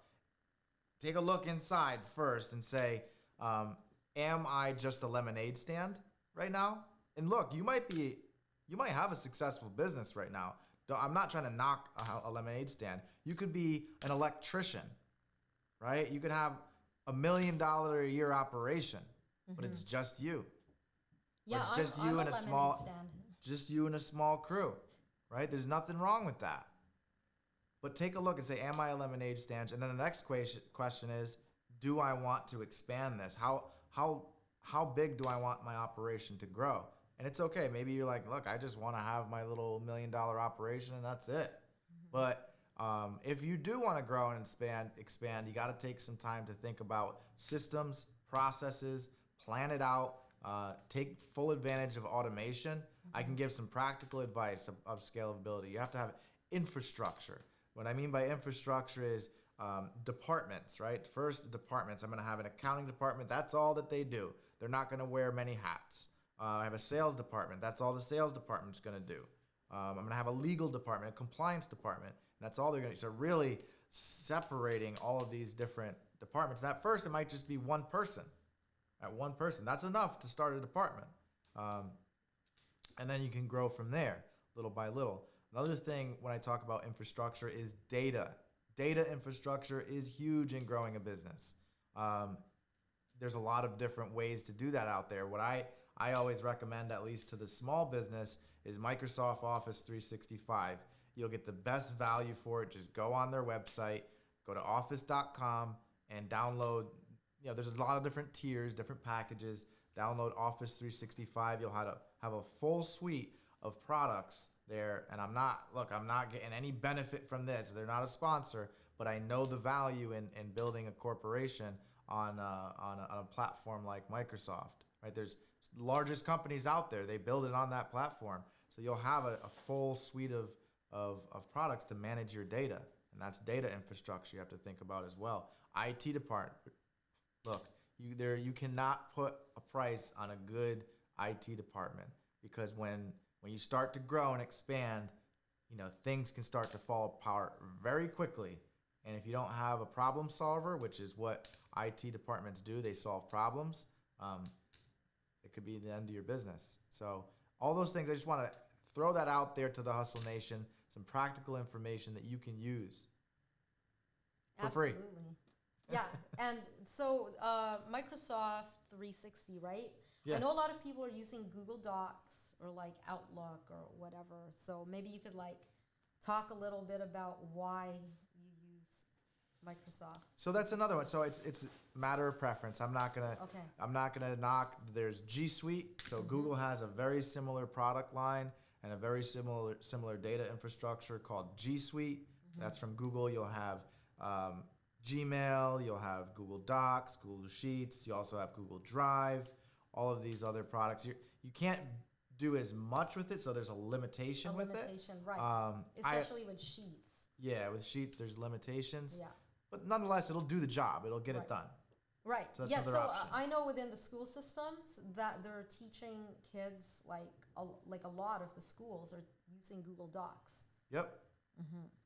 Take a look inside first and say, am I just a lemonade stand right now? And look, you might have a successful business right now. I'm not trying to knock a lemonade stand. You could be an electrician, right? You could have $1 million a year operation, but it's just you. Yeah, it's just you and just you and a small crew, right? There's nothing wrong with that. But take a look and say, am I a lemonade stand? And then the next question is, do I want to expand this? How big do I want my operation to grow? And it's okay. Maybe you're like, look, I just want to have my little $1 million operation and that's it. But if you do want to grow and expand, you got to take some time to think about systems, processes, plan it out, take full advantage of automation. I can give some practical advice of scalability. You have to have infrastructure. What I mean by infrastructure is departments, right? First, departments. I'm going to have an accounting department. That's all that they do. They're not going to wear many hats. I have a sales department. That's all the sales department's going to do. I'm going to have a legal department, a compliance department. And that's all they're going to do. So really separating all of these different departments. And at first, it might just be one person. That's enough to start a department. And then you can grow from there, little by little. Another thing when I talk about infrastructure is data. Data infrastructure is huge in growing a business. There's a lot of different ways to do that out there. What I always recommend, at least to the small business, is Microsoft Office 365. You'll get the best value for it. Just go on their website, go to office.com and download. There's a lot of different tiers, different packages. Download Office 365. You'll have a full suite of products there. And I'm not getting any benefit from this. They're not a sponsor, but I know the value in building a corporation on a platform like Microsoft. Right? There's the largest companies out there. They build it on that platform. So you'll have a full suite of products to manage your data. And that's data infrastructure you have to think about as well. IT department. Look, you cannot put a price on a good IT department, because when you start to grow and expand, things can start to fall apart very quickly. And if you don't have a problem solver, which is what IT departments do, they solve problems, it could be the end of your business. So all those things, I just want to throw that out there to the Hustle Nation, some practical information that you can use for free. Absolutely. Yeah, and so Microsoft 360, right? Yeah. I know a lot of people are using Google Docs or like Outlook or whatever. So maybe you could like talk a little bit about why you use Microsoft. So that's another one. So it's a matter of preference. I'm not gonna knock. There's G Suite. So Google has a very similar product line and a very similar data infrastructure called G Suite. That's from Google. You'll have Gmail, you'll have Google Docs, Google Sheets, you also have Google Drive, all of these other products. You can't do as much with it, so there's a limitation with it. Right. Especially with Sheets. Yeah, with Sheets, there's limitations. Yeah. But nonetheless, it'll do the job. It'll get it done. Right. So that's another option. I know within the school systems that they're teaching kids, like a lot of the schools are using Google Docs. Yep.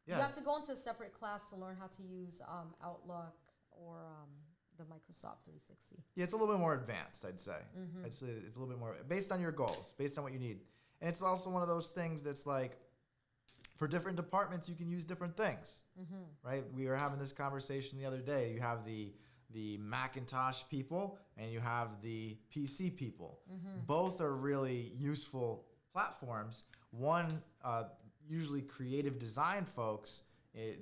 Yeah, you have to go into a separate class to learn how to use Outlook or the Microsoft 360. Yeah, it's a little bit more advanced, I'd say. It's a little bit more based on your goals, based on what you need. And it's also one of those things that's like, for different departments, you can use different things, right? We were having this conversation the other day. You have the Macintosh people and you have the PC people. Both are really useful platforms. One, usually creative design folks,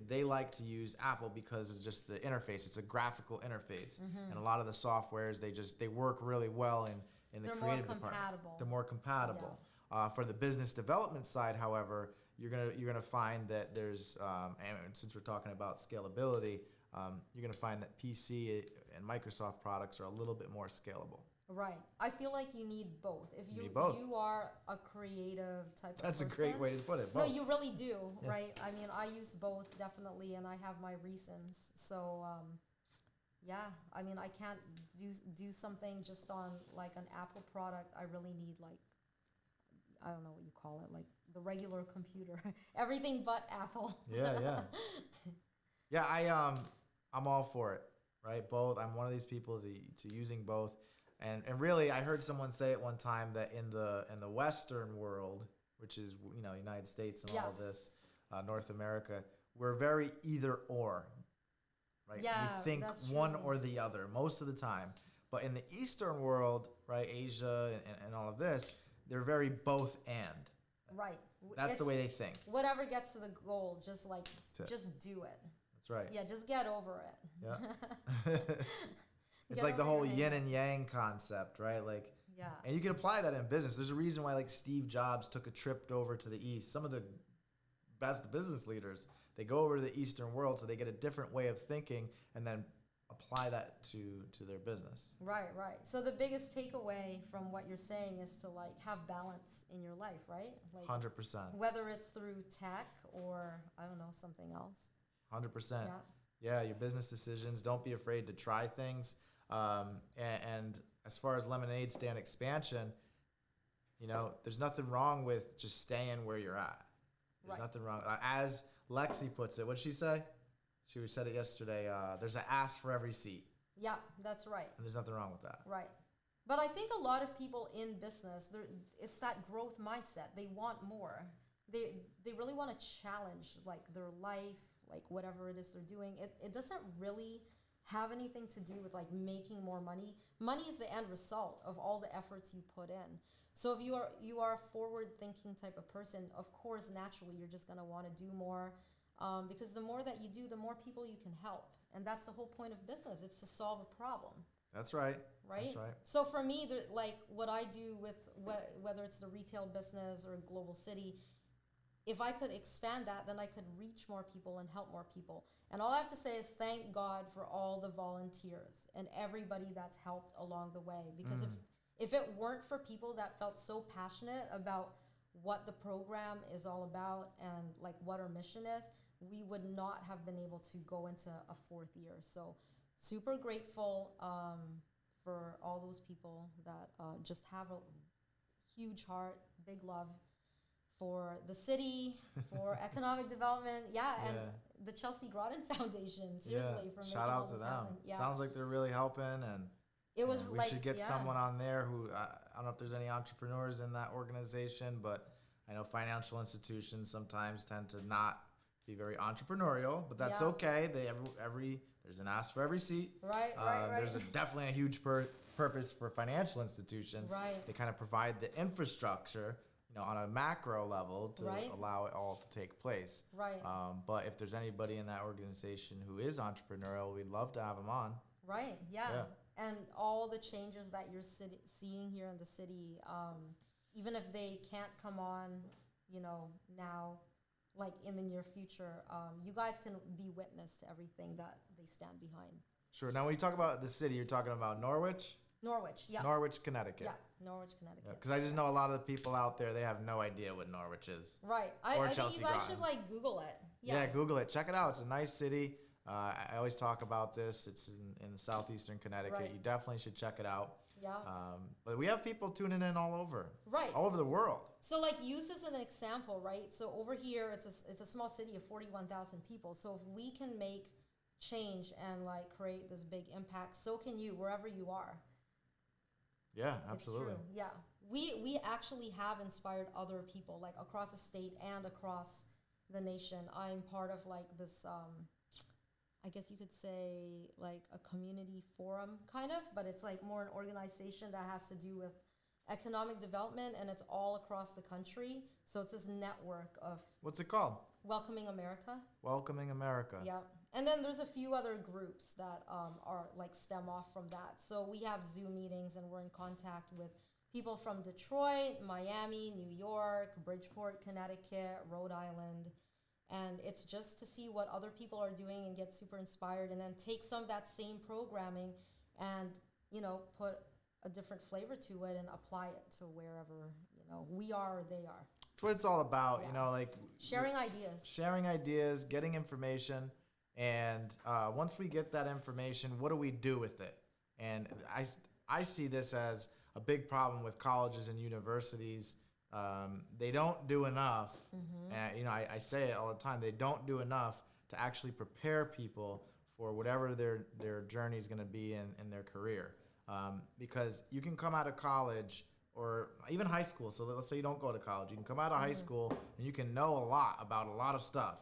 they like to use Apple because it's just the interface. It's a graphical interface. And a lot of the softwares, they work really well in the creative department. They're more compatible. Yeah. For the business development side, however, you're gonna find that there's, and since we're talking about scalability, you're gonna find that PC and Microsoft products are a little bit more scalable. Right. I feel like you need both. If you are a creative type of person. That's a great way to put it. Both. No, you really do, right? I mean, I use both definitely, and I have my reasons. So, yeah, I mean, I can't do something just on like an Apple product. I really need like, I don't know what you call it, like the regular computer. Everything but Apple. Yeah. Yeah, I'm all for it, right? Both. I'm one of these people to using both. And really, I heard someone say it one time that in the Western world, which is United States and all of this, North America, we're very either or, right? Yeah, we think one or the other most of the time. But in the Eastern world, right, Asia and all of this, they're very both and. Right. That's the way they think. Whatever gets to the goal, just do it. That's right. Yeah, just get over it. Yeah. It's like the whole yin and yang concept, right? Like, yeah. And you can apply that in business. There's a reason why like Steve Jobs took a trip over to the East. Some of the best business leaders, they go over to the Eastern world so they get a different way of thinking and then apply that to their business. Right. So the biggest takeaway from what you're saying is to like have balance in your life, right? Like 100%. Whether it's through tech or I don't know, something else. 100%. Yeah, your business decisions, don't be afraid to try things. And as far as Lemonade Stand expansion, there's nothing wrong with just staying where you're at. There's nothing wrong. As Lexi puts it, what'd she say? She said it yesterday. There's an ask for every seat. Yeah, that's right. And there's nothing wrong with that. Right. But I think a lot of people in business, it's that growth mindset. They want more. They really want to challenge like their life, like whatever it is they're doing. It doesn't really have anything to do with like making more money. Money is the end result of all the efforts you put in. So if you are a forward-thinking type of person, of course, naturally, you're just going to want to do more because the more that you do, the more people you can help. And that's the whole point of business. It's to solve a problem. That's right. Right? That's right. So for me, like what I do with whether it's the retail business or Global City, if I could expand that, then I could reach more people and help more people. And all I have to say is thank God for all the volunteers and everybody that's helped along the way. Because if it weren't for people that felt so passionate about what the program is all about and like what our mission is, we would not have been able to go into a fourth year. So super grateful for all those people that just have a huge heart, big love for the city, for economic development, and the Chelsea Groton Foundation, seriously, for making shout out all to this them. happen. Yeah. Sounds like they're really helping, and it was we should get someone on there who, I don't know if there's any entrepreneurs in that organization, but I know financial institutions sometimes tend to not be very entrepreneurial, but that's okay. There's an ask for every seat. Right. There's definitely a huge purpose for financial institutions. Right. They kind of provide the infrastructure, on a macro level to allow it all to take place. Right. But if there's anybody in that organization who is entrepreneurial, we'd love to have them on. Right. Yeah. And all the changes that you're seeing here in the city, even if they can't come on, now, like in the near future, you guys can be witness to everything that they stand behind. Sure. Now, when you talk about the city, you're talking about Norwich? Norwich, yeah. Norwich, Connecticut. Yeah, Norwich, Connecticut. Because I just know a lot of the people out there, they have no idea what Norwich is. Right. I think you guys should Google it. Yeah, Google it. Check it out. It's a nice city. I always talk about this. It's in southeastern Connecticut. Right. You definitely should check it out. Yeah. But we have people tuning in all over. Right. All over the world. So use as an example, right? So over here, it's a small city of 41,000 people. So if we can make change and create this big impact, so can you wherever you are. Yeah, absolutely. It's true. Yeah. We actually have inspired other people, like across the state and across the nation. I'm part of like this, I guess you could say like a community forum kind of, but it's like more an organization that has to do with economic development, and it's all across the country. So it's this network of... What's it called? Welcoming America. Welcoming America. Yeah. And then there's a few other groups that are like stem off from that. So we have Zoom meetings, and we're in contact with people from Detroit, Miami, New York, Bridgeport, Connecticut, Rhode Island. And it's just to see what other people are doing and get super inspired, and then take some of that same programming and, you know, put a different flavor to it and apply it to wherever, you know, we are or they are. That's what it's all about, you know, like sharing ideas. Sharing ideas, getting information, and once we get that information, what do we do with it? And I see this as a big problem with colleges and universities. They don't do enough, and you know, I say it all the time. They don't do enough to actually prepare people for whatever their journey is going to be in their career. Because you can come out of college or even high school. So let's say you don't go to college. You can come out of high school and you can know a lot about a lot of stuff.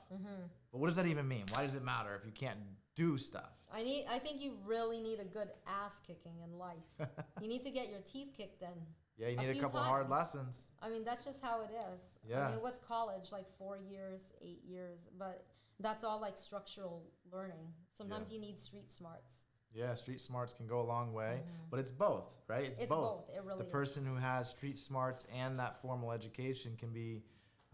But what does that even mean? Why does it matter if you can't do stuff? I think you really need a good ass kicking in life. You need to get your teeth kicked in. Yeah, you need a couple hard lessons. I mean, that's just how it is. Yeah. I mean, what's college? Like 4 years, 8 years. But that's all like structural learning. Sometimes you need street smarts. Yeah, street smarts can go a long way, but it's both, right? It's both. It really is. The person who has street smarts and that formal education can be...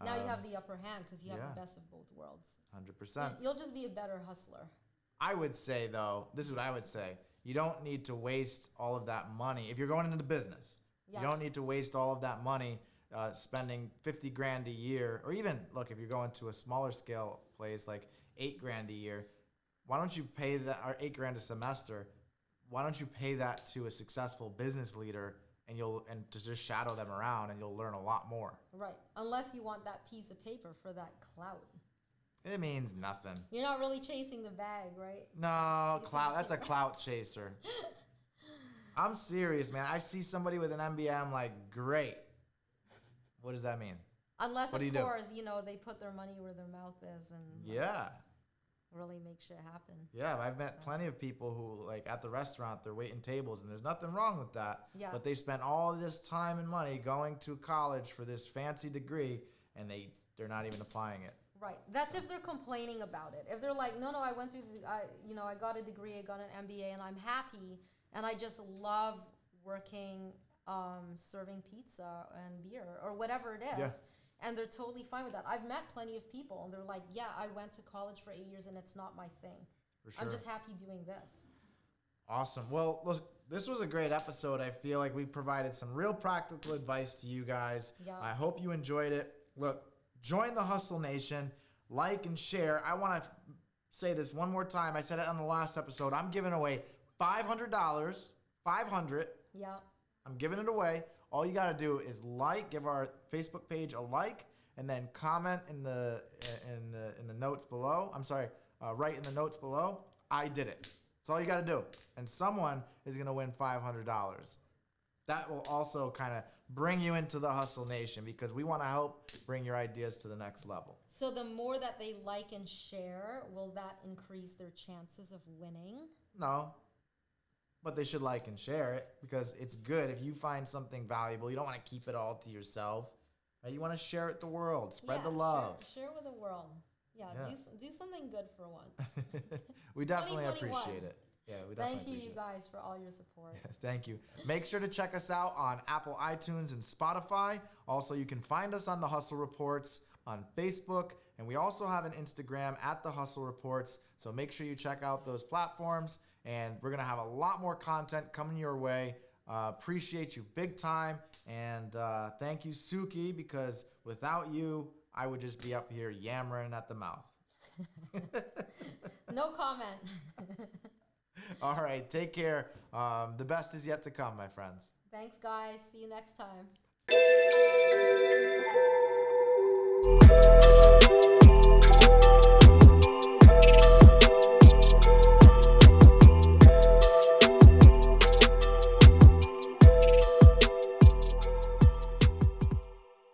now you have the upper hand because you have the best of both worlds. 100%. You'll just be a better hustler. I would say, though, this is what I would say. You don't need to waste all of that money. If you're going into business, you don't need to waste all of that money spending 50 grand a year, or even, look, if you're going to a smaller scale place, like 8 grand a year, why don't you pay that, or 8 grand a semester? Why don't you pay that to a successful business leader, and to just shadow them around, and you'll learn a lot more. Right. Unless you want that piece of paper for that clout. It means nothing. You're not really chasing the bag, right? No, clout. That's a clout chaser. I'm serious, man. I see somebody with an MBA, I'm like, great. What does that mean? Unless, of course, you know, they put their money where their mouth is and really make shit happen. Yeah, I've met plenty of people who, like, at the restaurant, they're waiting tables, and there's nothing wrong with that. Yeah. But they spent all this time and money going to college for this fancy degree, and they're not even applying it. Right. That's if they're complaining about it. If they're like, no, I went through, I got a degree, I got an MBA, and I'm happy, and I just love working, serving pizza and beer or whatever it is. Yeah. And they're totally fine with that. I've met plenty of people, and they're like, yeah, I went to college for 8 years, and it's not my thing. For sure. I'm just happy doing this. Awesome. Well, look, this was a great episode. I feel like we provided some real practical advice to you guys. Yeah. I hope you enjoyed it. Look, join the Hustle Nation. Like and share. I want to say this one more time. I said it on the last episode. I'm giving away $500. $500. Yeah. I'm giving it away. All you got to do is give our Facebook page a like, and then comment in the notes below. I'm sorry, write in the notes below, I did it. That's all you got to do. And someone is going to win $500. That will also kind of bring you into the Hustle Nation, because we want to help bring your ideas to the next level. So the more that they like and share, will that increase their chances of winning? No. But they should like and share it, because it's good. If you find something valuable, you don't want to keep it all to yourself. Right? You want to share it with the world. Spread the love. Share with the world. Yeah. Do something good for once. We definitely appreciate it. Yeah, we definitely Thank you guys for all your support. Thank you. Make sure to check us out on Apple iTunes and Spotify. Also, you can find us on The Hustle Reports on Facebook, and we also have an Instagram at The Hustle Reports. So make sure you check out those platforms, and we're going to have a lot more content coming your way. Appreciate you big time, and thank you, Suki, because without you, I would just be up here yammering at the mouth. No comment. All right, take care. The best is yet to come, my friends. Thanks, guys. See you next time.